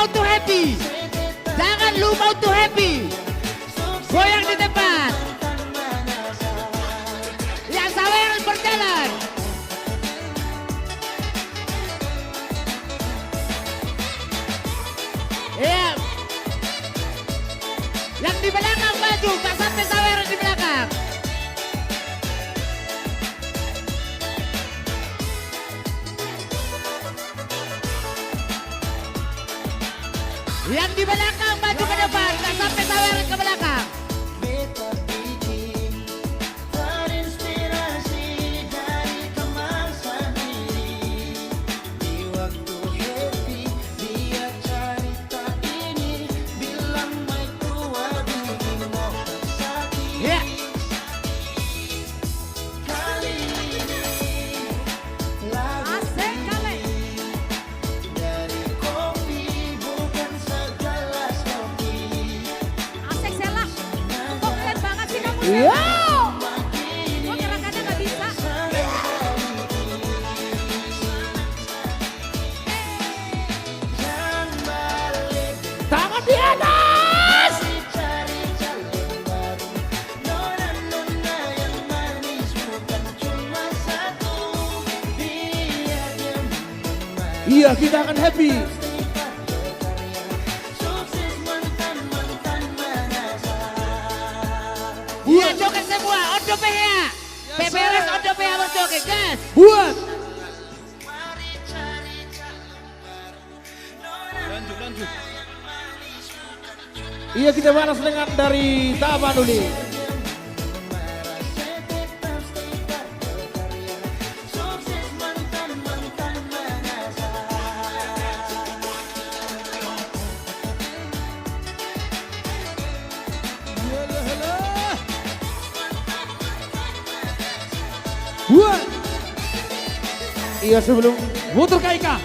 mau tuh happy. Jangan lu mau tuh happy. Goyang di tempat. Yang sawer berjalan. Iya. Yang di belakang maju, tak sampai sawer di belakang. Yang di belakang maju ke depan, tak sampai sawer ke belakang. Wow. Kok gerakannya nggak bisa? Tangan di atas. Iya, kita akan happy. Iya, joget semua, ondo PHA. PPRS ondo PHA berjoget, gas. Buat. Lanjut. Iya, kita balas dengan dari Tapanuli. Buat. Iya, sebelum Muter Kaika.